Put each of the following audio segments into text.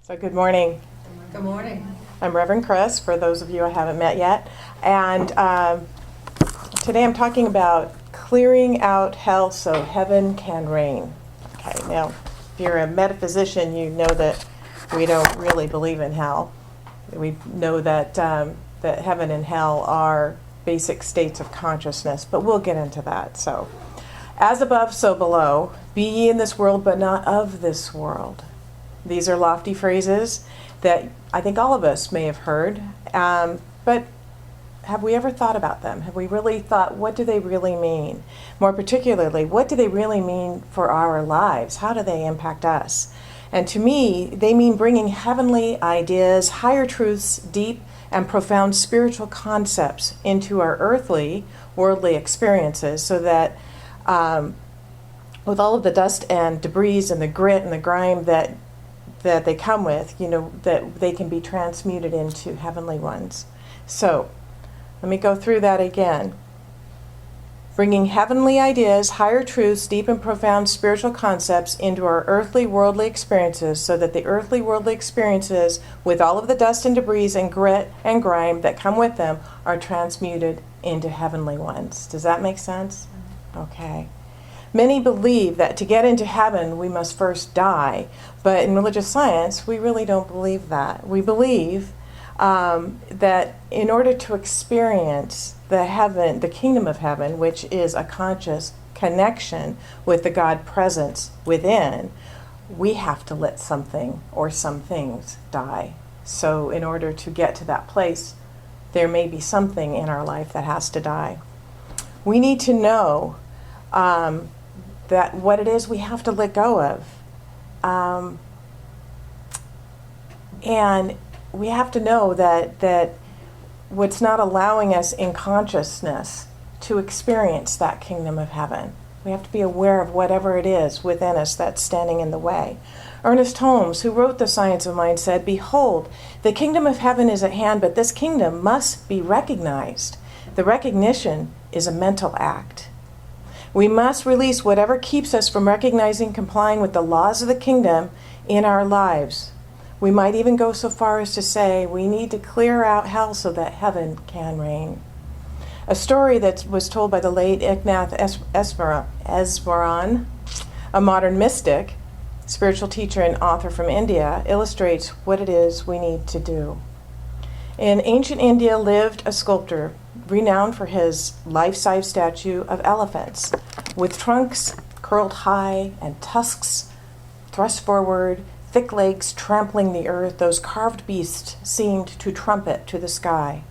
So good morning. Good morning. I'm Reverend Chris, for those of you I haven't met yet. And today I'm talking about clearing out hell so heaven can reign. Okay, now, if you're a metaphysician, you know that we don't really believe in hell. We know that, that heaven and hell are basic states of consciousness, but we'll get into that. So, as above, so below. Be ye in this world, but not of this world. These are lofty phrases that I think all of us may have heard, but have we ever thought about them? Have we really thought, what do they really mean? More particularly, what do they really mean for our lives? How do they impact us? And to me, they mean bringing heavenly ideas, higher truths, deep and profound spiritual concepts into our earthly, worldly experiences so that with all of the dust and debris and the grit and the grime that they come with, that they can be transmuted into heavenly ones. So, let me go through that again. Bringing heavenly ideas, higher truths, deep and profound spiritual concepts into our earthly, worldly experiences so that the earthly, worldly experiences, with all of the dust and debris and grit and grime that come with them, are transmuted into heavenly ones. Does that make sense? Okay. Many believe that to get into heaven, we must first die. But in religious science, we really don't believe that. We believe that in order to experience the kingdom of heaven, which is a conscious connection with the God presence within, we have to let something or some things die. So in order to get to that place, there may be something in our life that has to die. We need to know that what it is we have to let go of. And we have to know that what's not allowing us in consciousness to experience that kingdom of heaven. We have to be aware of whatever it is within us that's standing in the way. Ernest Holmes, who wrote The Science of Mind, said, "Behold, the kingdom of heaven is at hand, but this kingdom must be recognized. The recognition is a mental act. We must release whatever keeps us from recognizing, complying with the laws of the kingdom in our lives. We might even go so far as to say we need to clear out hell so that heaven can reign." A story that was told by the late Ignath Esvaran, a modern mystic, spiritual teacher and author from India, illustrates what it is we need to do. In ancient India lived a sculptor renowned for his life-size statue of elephants, with trunks curled high and tusks thrust forward, thick legs trampling the earth. Those carved beasts seemed to trumpet to the sky.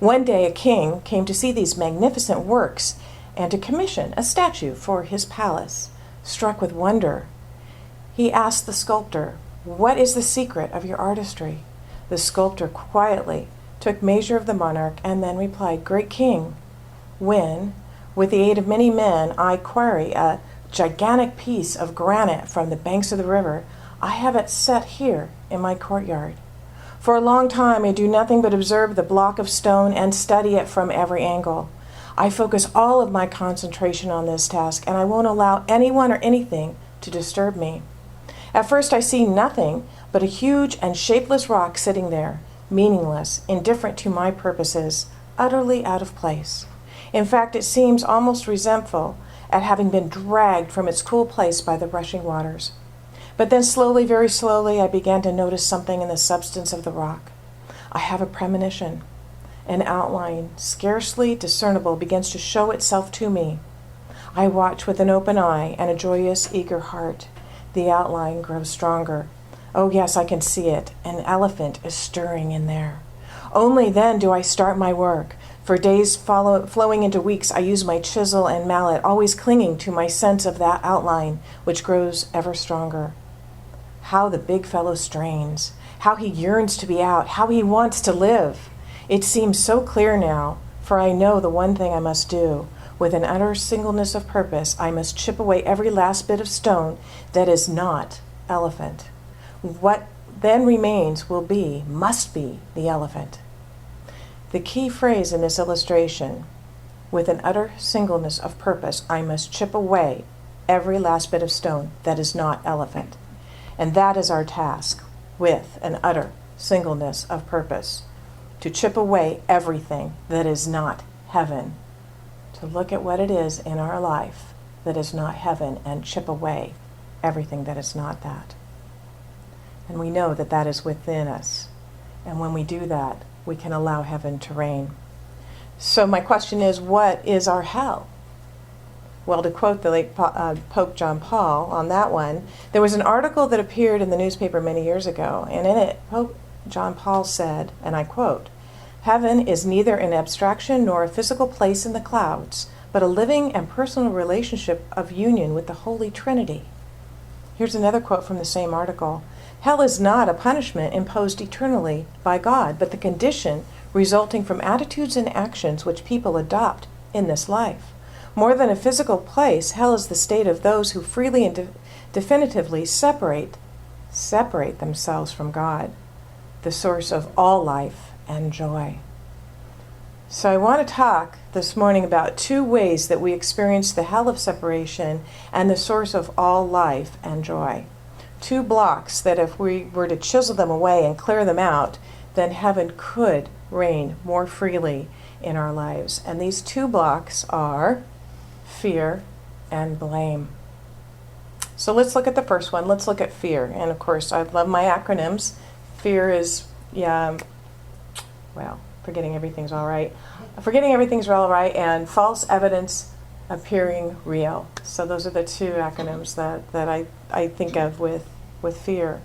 One day a king came to see these magnificent works and to commission a statue for his palace. Struck with wonder, he asked the sculptor, "What is the secret of your artistry?" The sculptor quietly took measure of the monarch and then replied, "Great king, when, with the aid of many men, I quarry a gigantic piece of granite from the banks of the river, I have it set here in my courtyard. For a long time I do nothing but observe the block of stone and study it from every angle. I focus all of my concentration on this task, and I won't allow anyone or anything to disturb me. At first I see nothing but a huge and shapeless rock sitting there, meaningless, indifferent to my purposes, utterly out of place. In fact, it seems almost resentful at having been dragged from its cool place by the rushing waters. But then slowly, very slowly, I began to notice something in the substance of the rock. I have a premonition. An outline, scarcely discernible, begins to show itself to me. I watch with an open eye and a joyous, eager heart. The outline grows stronger. Oh yes, I can see it. An elephant is stirring in there. Only then do I start my work. For days flowing into weeks, I use my chisel and mallet, always clinging to my sense of that outline, which grows ever stronger. How the big fellow strains. How he yearns to be out. How he wants to live. It seems so clear now, for I know the one thing I must do. With an utter singleness of purpose, I must chip away every last bit of stone that is not elephant. What then remains must be the elephant. The key phrase in this illustration, with an utter singleness of purpose, I must chip away every last bit of stone that is not elephant. And that is our task. with an utter singleness of purpose, to chip away everything that is not heaven, to look at what it is in our life that is not heaven and chip away everything that is not that. And we know that that is within us. And when we do that, we can allow heaven to reign. So my question is, what is our hell? Well, to quote the late Pope John Paul on that one, there was an article that appeared in the newspaper many years ago, and in it, Pope John Paul said, and I quote, "Heaven is neither an abstraction nor a physical place in the clouds, but a living and personal relationship of union with the Holy Trinity." Here's another quote from the same article. "Hell is not a punishment imposed eternally by God, but the condition resulting from attitudes and actions which people adopt in this life. More than a physical place, hell is the state of those who freely and definitively separate themselves from God, the source of all life and joy." So I want to talk this morning about two ways that we experience the hell of separation and the source of all life and joy. Two blocks that if we were to chisel them away and clear them out, then heaven could reign more freely in our lives. And these two blocks are fear and blame. So let's look at the first one. Let's look at fear. And of course, I love my acronyms. Fear is, forgetting everything's all right. Forgetting everything's all right, and false evidence appearing real. So those are the two acronyms that I think of with fear.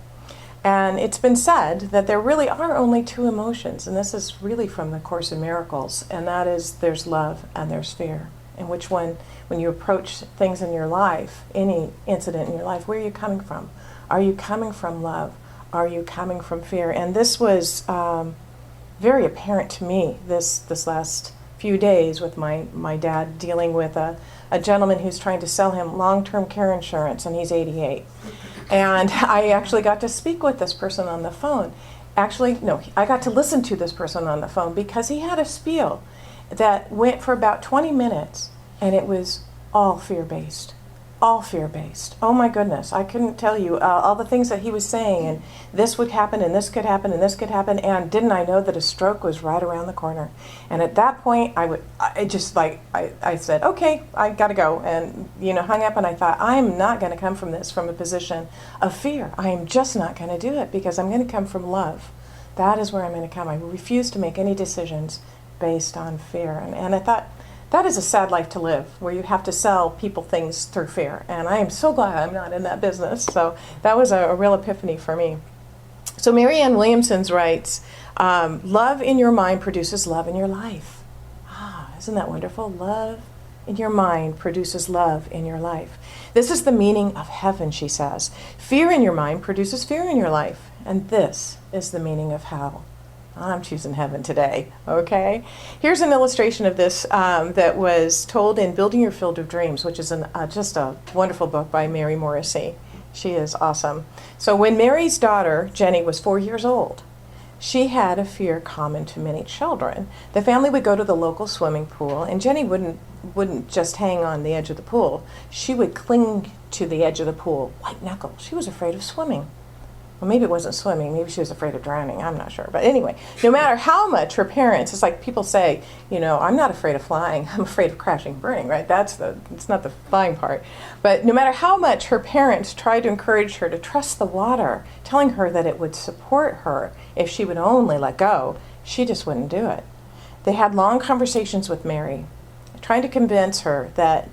And it's been said that there really are only two emotions, and this is really from the Course in Miracles, and that is there's love and there's fear. And which one, when you approach things in your life, any incident in your life, where are you coming from? Are you coming from love? Are you coming from fear? And this was very apparent to me this last few days with my dad dealing with a gentleman who's trying to sell him long-term care insurance, and he's 88. And I actually got to speak with this person on the phone. Actually, no, I got to listen to this person on the phone because he had a spiel that went for about 20 minutes, and it was all fear-based. All fear-based. Oh my goodness, I couldn't tell you all the things that he was saying, and this would happen, and this could happen, and this could happen, and didn't I know that a stroke was right around the corner? And at that point, I said, okay, I gotta go, and hung up, and I thought, I'm not gonna come from this from a position of fear. I am just not gonna do it, because I'm gonna come from love. That is where I'm gonna come. I refuse to make any decisions based on fear. And I thought, that is a sad life to live, where you have to sell people things through fear. And I am so glad I'm not in that business. So that was a real epiphany for me. So Marianne Williamson writes, love in your mind produces love in your life. Isn't that wonderful? Love in your mind produces love in your life. This is the meaning of heaven, she says. Fear in your mind produces fear in your life. And this is the meaning of hell. I'm choosing heaven today, okay? Here's an illustration of this that was told in Building Your Field of Dreams, which is just a wonderful book by Mary Morrissey. She is awesome. So when Mary's daughter, Jenny, was 4 years old, she had a fear common to many children. The family would go to the local swimming pool, and Jenny wouldn't just hang on the edge of the pool. She would cling to the edge of the pool, white knuckle. She was afraid of swimming. Well, maybe it wasn't swimming. Maybe she was afraid of drowning. I'm not sure. But anyway, no matter how much her parents, it's like people say, I'm not afraid of flying. I'm afraid of crashing and burning, right? It's not the flying part. But no matter how much her parents tried to encourage her to trust the water, telling her that it would support her if she would only let go, she just wouldn't do it. They had long conversations with Mary, trying to convince her that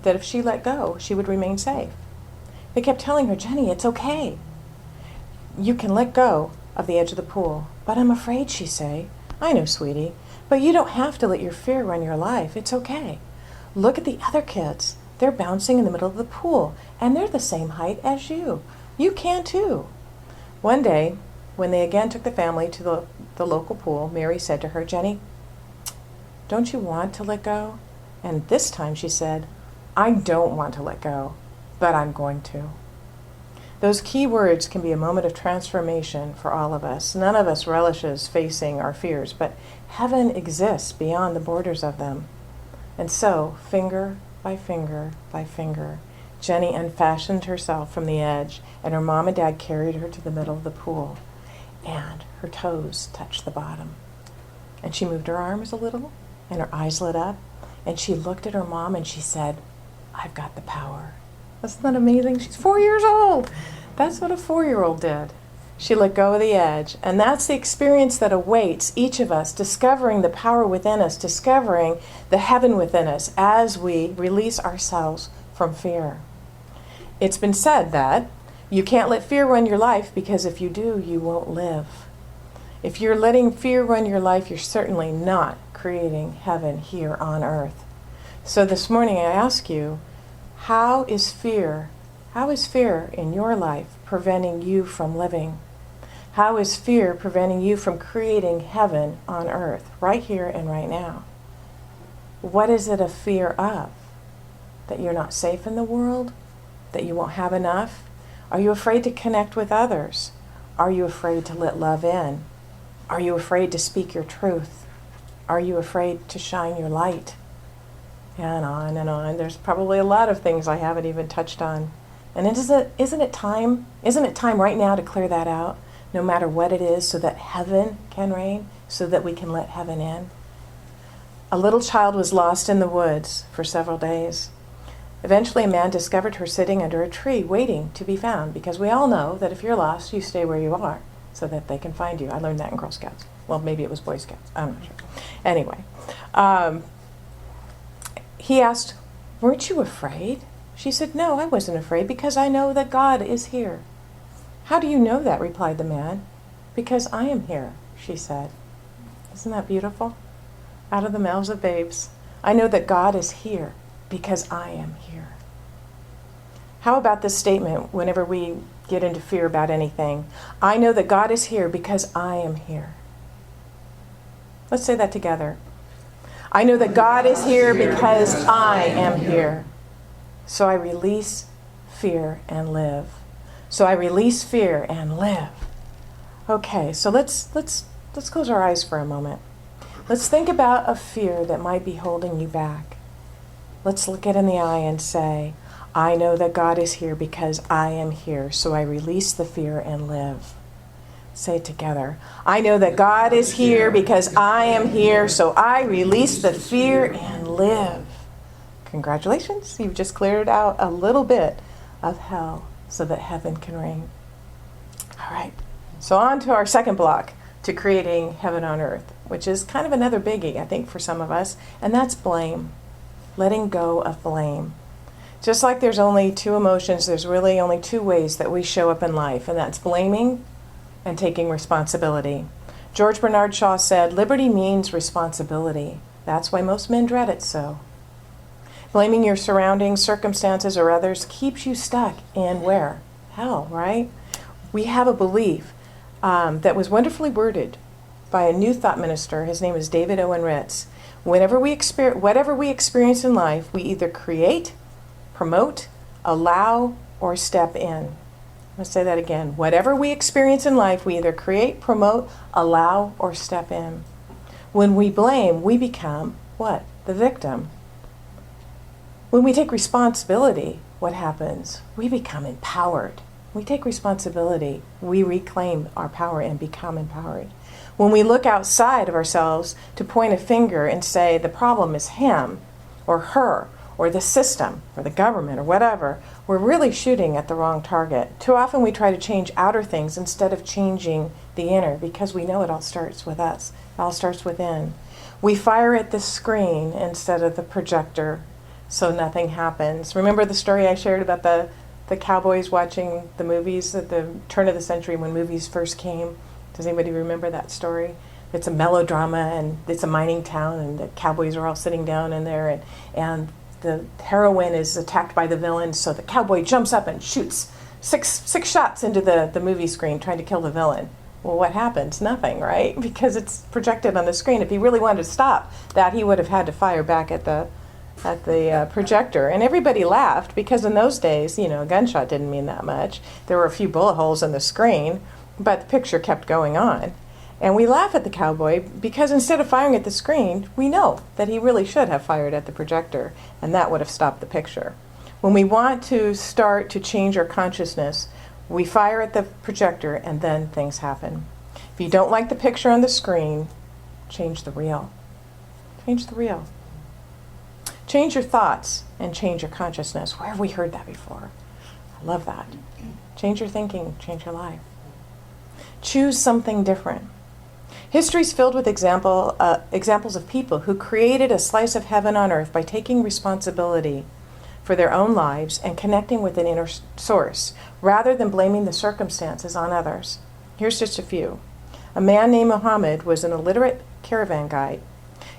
if she let go, she would remain safe. They kept telling her, Jenny, it's okay. You can let go of the edge of the pool. But I'm afraid, she'd say. I know, sweetie, but you don't have to let your fear run your life. It's okay. Look at the other kids. They're bouncing in the middle of the pool, and they're the same height as you. You can too. One day, when they again took the family to the local pool, Mary said to her, Jenny, don't you want to let go? And this time she said, I don't want to let go, but I'm going to. Those key words can be a moment of transformation for all of us. None of us relishes facing our fears, but heaven exists beyond the borders of them. And so, finger by finger by finger, Jenny unfastened herself from the edge, and her mom and dad carried her to the middle of the pool, and her toes touched the bottom. And she moved her arms a little, and her eyes lit up, and she looked at her mom and she said, "I've got the power." Isn't that amazing? She's 4 years old. That's what a 4-year-old did. She let go of the edge, and that's the experience that awaits each of us, discovering the power within us, discovering the heaven within us as we release ourselves from fear. It's been said that you can't let fear run your life, because if you do, you won't live. If you're letting fear run your life, you're certainly not creating heaven here on earth. So this morning I ask you, how is fear in your life preventing you from living? How is fear preventing you from creating heaven on earth, right here and right now? What is it a fear of? That you're not safe in the world? That you won't have enough? Are you afraid to connect with others? Are you afraid to let love in? Are you afraid to speak your truth? Are you afraid to shine your light? And on and on. There's probably a lot of things I haven't even touched on. And isn't it time right now to clear that out, no matter what it is, so that heaven can reign, so that we can let heaven in? A little child was lost in the woods for several days. Eventually, a man discovered her sitting under a tree, waiting to be found, because we all know that if you're lost, you stay where you are, so that they can find you. I learned that in Girl Scouts. Well, maybe it was Boy Scouts. I'm not sure. Anyway, he asked, "Weren't you afraid?" She said, "No, I wasn't afraid, because I know that God is here." "How do you know that?" replied the man. "Because I am here," she said. Isn't that beautiful? Out of the mouths of babes. I know that God is here because I am here. How about this statement whenever we get into fear about anything? I know that God is here because I am here. Let's say that together. I know that God is here because I am here. So I release fear and live. So I release fear and live. Okay, so let's close our eyes for a moment. Let's think about a fear that might be holding you back. Let's look it in the eye and say, I know that God is here because I am here. So I release the fear and live. Say it together. I know that God is here because I am here. So I release the fear and live. Congratulations, you've just cleared out a little bit of hell so that heaven can reign. All right, so on to our second block to creating heaven on earth, which is kind of another biggie, I think, for some of us, and that's blame. Letting go of blame. Just like there's only two emotions, there's really only two ways that we show up in life, and that's blaming and taking responsibility. George Bernard Shaw said, liberty means responsibility. That's why most men dread it so. Blaming your surroundings, circumstances, or others keeps you stuck in where? Hell, right? We have a belief that was wonderfully worded by a New Thought minister. His name is David Owen Ritz. Whatever we experience in life, we either create, promote, allow, or step in. Let's say that again. Whatever we experience in life, we either create, promote, allow, or step in. When we blame, we become what? The victim. When we take responsibility, what happens? We become empowered. We take responsibility, we reclaim our power and become empowered. When we look outside of ourselves to point a finger and say the problem is him or her or the system or the government or whatever, we're really shooting at the wrong target. Too often we try to change outer things instead of changing the inner, because we know it all starts with us. It all starts within. We fire at the screen instead of the projector, so nothing happens. Remember the story I shared about the cowboys watching the movies at the turn of the century when movies first came? Does anybody remember that story? It's a melodrama, and it's a mining town, and the cowboys are all sitting down in there, and the heroine is attacked by the villain, so the cowboy jumps up and shoots six shots into the movie screen trying to kill the villain. Well, what happens? Nothing, right? Because it's projected on the screen. If he really wanted to stop that, he would have had to fire back at the projector. And everybody laughed, because in those days, a gunshot didn't mean that much. There were a few bullet holes in the screen, but the picture kept going on. And we laugh at the cowboy because instead of firing at the screen, we know that he really should have fired at the projector, and that would have stopped the picture. When we want to start to change our consciousness, we fire at the projector and then things happen. If you don't like the picture on the screen, change the reel. Change the reel. Change your thoughts and change your consciousness. Where have we heard that before? I love that. Change your thinking, change your life. Choose something different. History is filled with examples of people who created a slice of heaven on earth by taking responsibility for their own lives and connecting with an inner source, rather than blaming the circumstances on others. Here's just a few. A man named Muhammad was an illiterate caravan guide.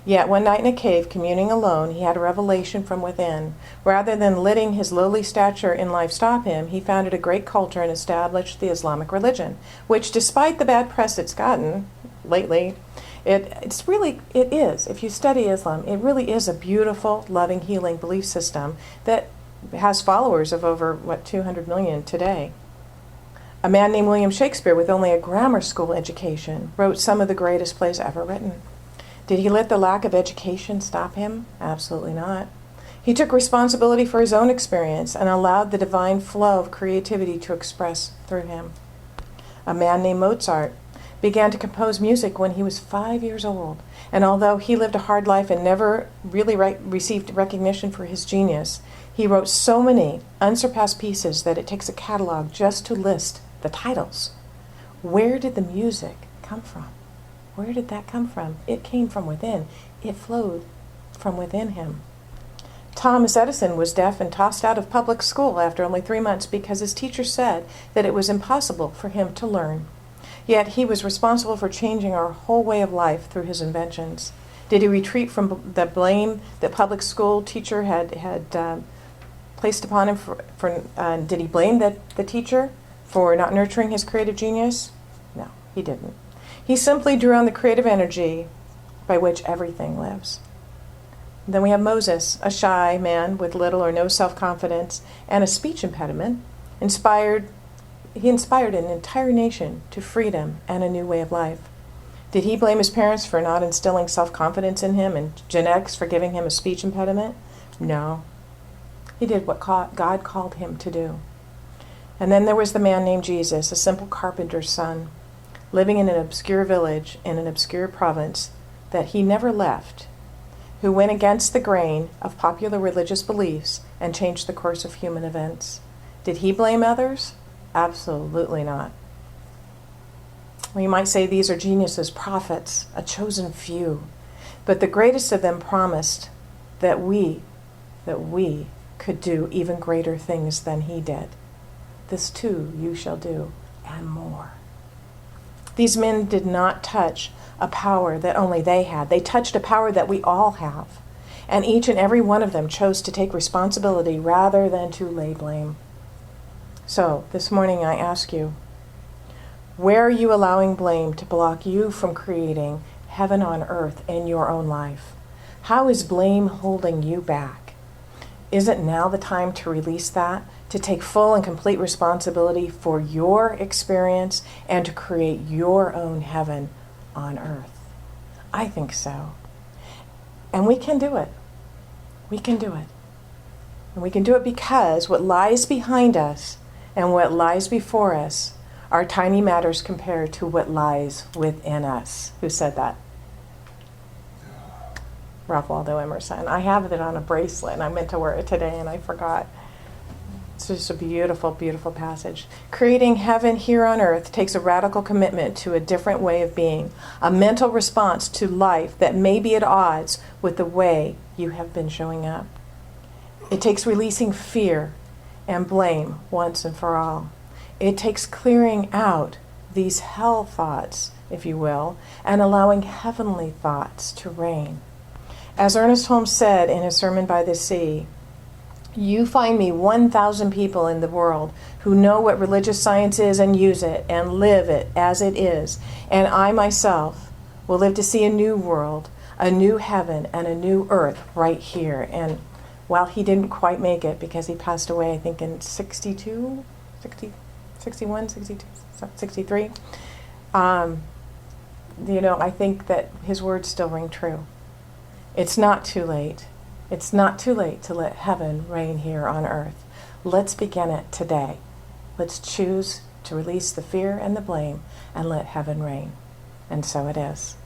Yet one night in a cave, communing alone, he had a revelation from within. Rather than letting his lowly stature in life stop him, he founded a great culture and established the Islamic religion, which, despite the bad press it's gotten lately, it is. If you study Islam, it really is a beautiful, loving, healing belief system that has followers of over, 200 million today. A man named William Shakespeare, with only a grammar school education, wrote some of the greatest plays ever written. Did he let the lack of education stop him? Absolutely not. He took responsibility for his own experience and allowed the divine flow of creativity to express through him. A man named Mozart began to compose music when he was 5 years old, and although he lived a hard life and never really received recognition for his genius, he wrote so many unsurpassed pieces that it takes a catalog just to list the titles. Where did the music come from? Where did that come from? It came from within. It flowed from within him. Thomas Edison was deaf and tossed out of public school after only 3 months because his teacher said that it was impossible for him to learn. Yet he was responsible for changing our whole way of life through his inventions. Did he retreat from the blame that public school teacher had placed upon him? Did he blame the teacher for not nurturing his creative genius? No, he didn't. He simply drew on the creative energy by which everything lives. Then we have Moses, a shy man with little or no self-confidence and a speech impediment. He inspired an entire nation to freedom and a new way of life. Did he blame his parents for not instilling self-confidence in him and genetics for giving him a speech impediment? No. He did what God called him to do. And then there was the man named Jesus, a simple carpenter's son, living in an obscure village in an obscure province that he never left, who went against the grain of popular religious beliefs and changed the course of human events. Did he blame others? Absolutely not. Well, you might say these are geniuses, prophets, a chosen few, but the greatest of them promised that we could do even greater things than he did. This too you shall do, and more. These men did not touch a power that only they had. They touched a power that we all have. And each and every one of them chose to take responsibility rather than to lay blame. So, this morning I ask you, where are you allowing blame to block you from creating heaven on earth in your own life? How is blame holding you back? Isn't now the time to release that, to take full and complete responsibility for your experience and to create your own heaven on earth? I think so. And we can do it. We can do it. And we can do it because what lies behind us and what lies before us are tiny matters compared to what lies within us. Who said that? Ralph Waldo Emerson. I have it on a bracelet, and I meant to wear it today, and I forgot. It's just a beautiful, beautiful passage. Creating heaven here on earth takes a radical commitment to a different way of being, a mental response to life that may be at odds with the way you have been showing up. It takes releasing fear and blame once and for all. It takes clearing out these hell thoughts, if you will, and allowing heavenly thoughts to reign. As Ernest Holmes said in his Sermon by the Sea, you find me 1,000 people in the world who know what religious science is and use it and live it as it is, and I myself will live to see a new world, a new heaven, and a new earth right here. And while he didn't quite make it because he passed away, I think in 62, 60, 61, 62, 63, I think that his words still ring true. It's not too late. It's not too late to let heaven reign here on earth. Let's begin it today. Let's choose to release the fear and the blame and let heaven reign. And so it is.